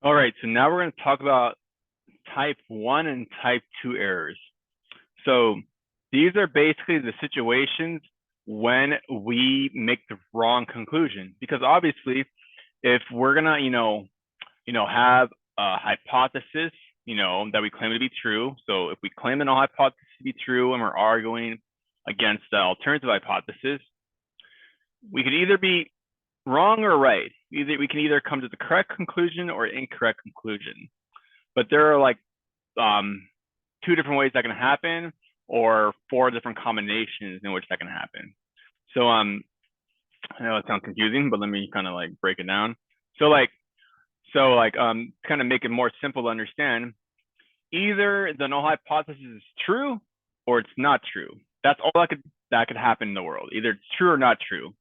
All right, so now we're going to talk about type 1 and type 2 errors. So these are basically the situations when we make the wrong conclusion. Because obviously, if we're going to, have a hypothesis, that we claim to be true. So if we claim the null hypothesis to be true and we're arguing against the alternative hypothesis, we could either be wrong or right. We can either come to the correct conclusion or incorrect conclusion. But there are like um, two different ways that can happen, or four different combinations in which that can happen. So I know it sounds confusing, but let me kind of like break it down. So like kind of make it more simple to understand. Either the null hypothesis is true or it's not true. That's all that could happen in the world. Either it's true or not true.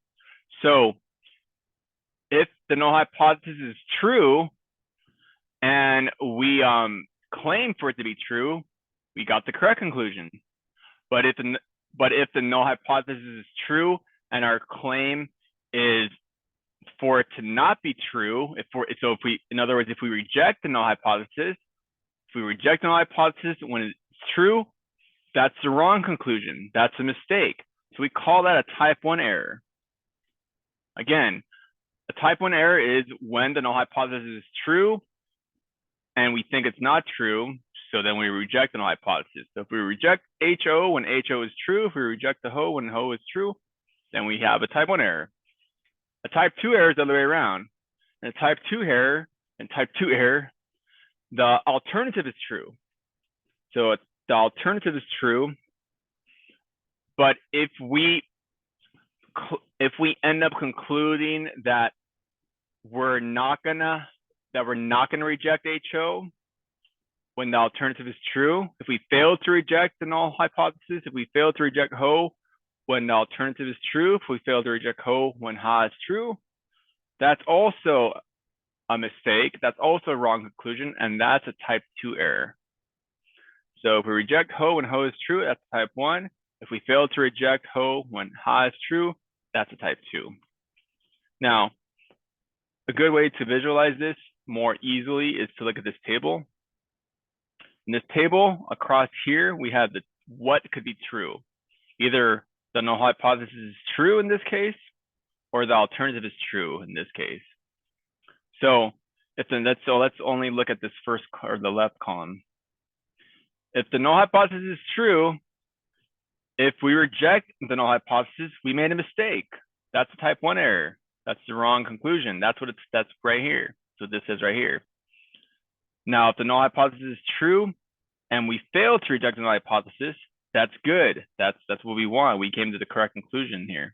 So if the null hypothesis is true and we claim for it to be true, we got the correct conclusion. But if the null hypothesis is true and our claim is for it to not be true, in other words, if we reject the null hypothesis, when it's true, that's the wrong conclusion. That's a mistake. So we call that a type 1 error. Again, a type 1 error is when the null hypothesis is true and we think it's not true, so then we reject the null hypothesis. So if we reject HO when HO is true, if we reject the HO when HO is true, then we have a type 1 error. A type 2 error is the other way around. And a type 2 error, the alternative is true. So the alternative is true, but if we end up concluding that we're not gonna reject HO when the alternative is true, if we fail to reject the null hypothesis, if we fail to reject HO when the alternative is true, if we fail to reject HO when HA is true, that's also a mistake. That's also a wrong conclusion, and that's a type 2 error. So if we reject HO when HO is true, that's a type 1. If we fail to reject HO when HA is true, that's a type 2. Now, a good way to visualize this more easily is to look at this table. In this table, across here, we have what could be true. Either the null hypothesis is true in this case, or the alternative is true in this case. So let's only look at this first, or the left column. If the null hypothesis is true, if we reject the null hypothesis, we made a mistake. That's a type 1 error. That's the wrong conclusion. That's right here. So this is right here. Now, if the null hypothesis is true and we fail to reject the null hypothesis, that's good. That's what we want. We came to the correct conclusion here.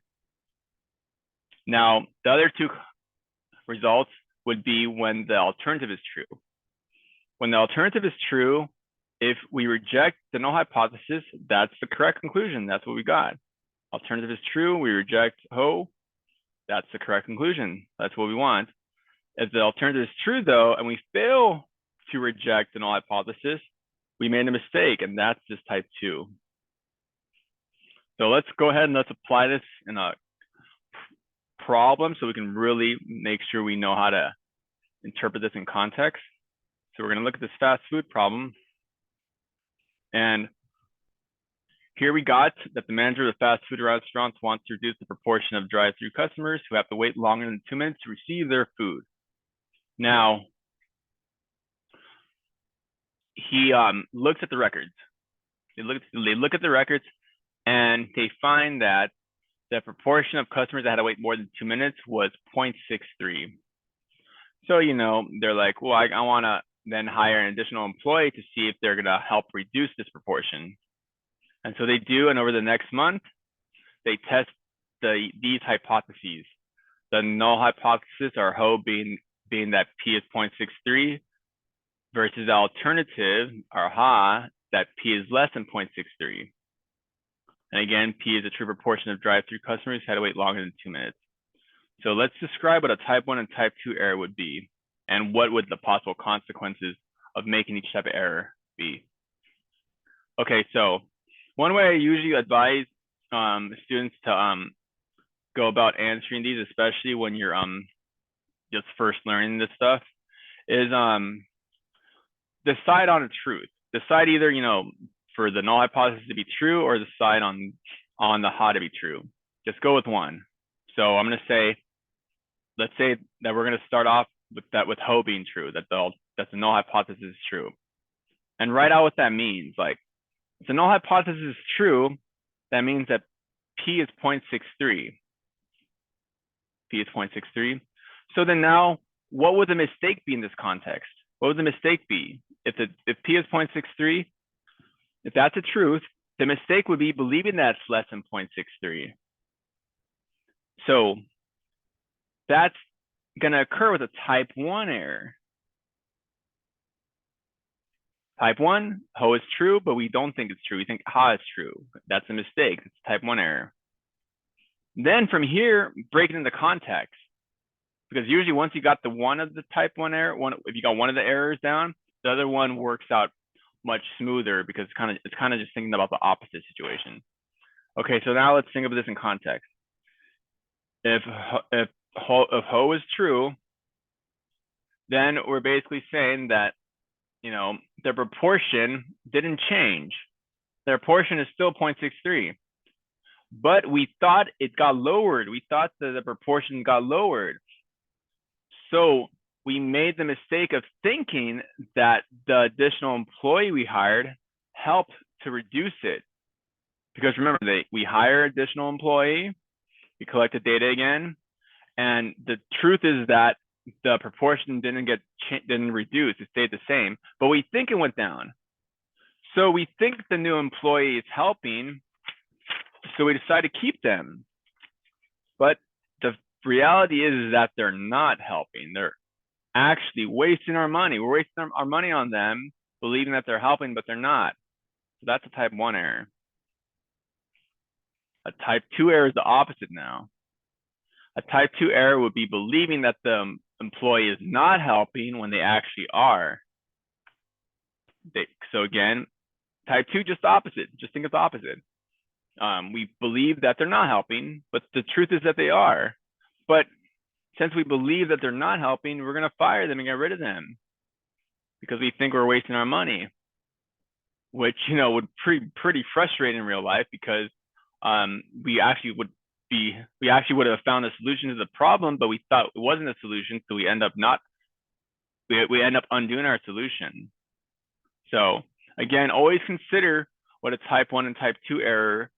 Now, the other two results would be when the alternative is true. When the alternative is true, if we reject the null hypothesis, that's the correct conclusion. That's what we got. Alternative is true. We reject HO. That's the correct conclusion. That's what we want. If the alternative is true, though, and we fail to reject the null hypothesis, we made a mistake, and that's just type 2. So let's go ahead and let's apply this in a problem so we can really make sure we know how to interpret this in context. So we're going to look at this fast food problem. And here we got that the manager of the fast food restaurant wants to reduce the proportion of drive-through customers who have to wait longer than 2 minutes to receive their food. Now, he looks at the records. They look at the records and they find that the proportion of customers that had to wait more than 2 minutes was 0.63. So, they're like, well, I want to then hire an additional employee to see if they're going to help reduce this proportion. And so they do, and over the next month, they test these hypotheses. The null hypothesis, or HO, being that P is 0.63, versus the alternative, or HA, that P is less than 0.63. And again, P is a true proportion of drive-through customers who had to wait longer than 2 minutes. So let's describe what a type 1 and type 2 error would be, and what would the possible consequences of making each type of error be. Okay, so one way I usually advise students to go about answering these, especially when you're just first learning this stuff, is decide on a truth. Decide either, for the null hypothesis to be true or decide on the how to be true. Just go with one. So I'm going to say, let's say that we're going to start off with Ho being true, that the null hypothesis is true. And write out what that means. Like, if the null hypothesis is true, that means that P is 0.63. P is 0.63. So then now, what would the mistake be in this context? What would the mistake be? If P is 0.63, if that's the truth, the mistake would be believing that it's less than 0.63. So that's going to occur with a type 1 error. Type 1, Ho is true, but we don't think it's true. We think Ha is true. That's a mistake. It's type 1 error. Then from here, break it into context. Because usually once you got the one of the type 1 error, if you got one of the errors down, the other one works out much smoother because it's kind of just thinking about the opposite situation. Okay, so now let's think of this in context. If Ho is true, then we're basically saying that, their proportion didn't change. Their proportion is still 0.63. But we thought it got lowered. We thought that the proportion got lowered. So we made the mistake of thinking that the additional employee we hired helped to reduce it. Because remember, we hire additional employee, we collect the data again, and the truth is that the proportion didn't reduce, it stayed the same, but we think it went down. So we think the new employee is helping, so we decide to keep them. But the reality is that they're not helping. They're actually wasting our money. We're wasting our money on them, believing that they're helping, but they're not. So that's a type 1 error. A type 2 error is the opposite now. A type 2 error would be believing that the employee is not helping when they actually are. So again, type 2, just the opposite. Just think of the opposite. We believe that they're not helping, but the truth is that they are. But since we believe that they're not helping, we're going to fire them and get rid of them because we think we're wasting our money, which, would pretty frustrating in real life because we actually would have found a solution to the problem, but we thought it wasn't a solution, so we end up undoing our solution. So again, always consider what a type 1 and type 2 error,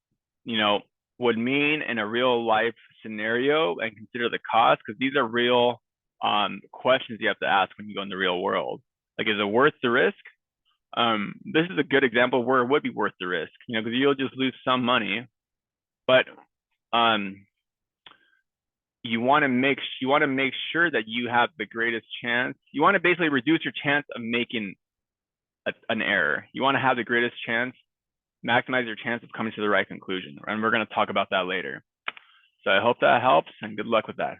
would mean in a real life scenario, and consider the cost, because these are real questions you have to ask when you go in the real world. Like, is it worth the risk? This is a good example of where it would be worth the risk, because you'll just lose some money, but you want to make sure that you have the greatest chance. You want to basically reduce your chance of making an error. You want to have the greatest chance, maximize your chance of coming to the right conclusion. And we're going to talk about that later. So I hope that helps, and good luck with that.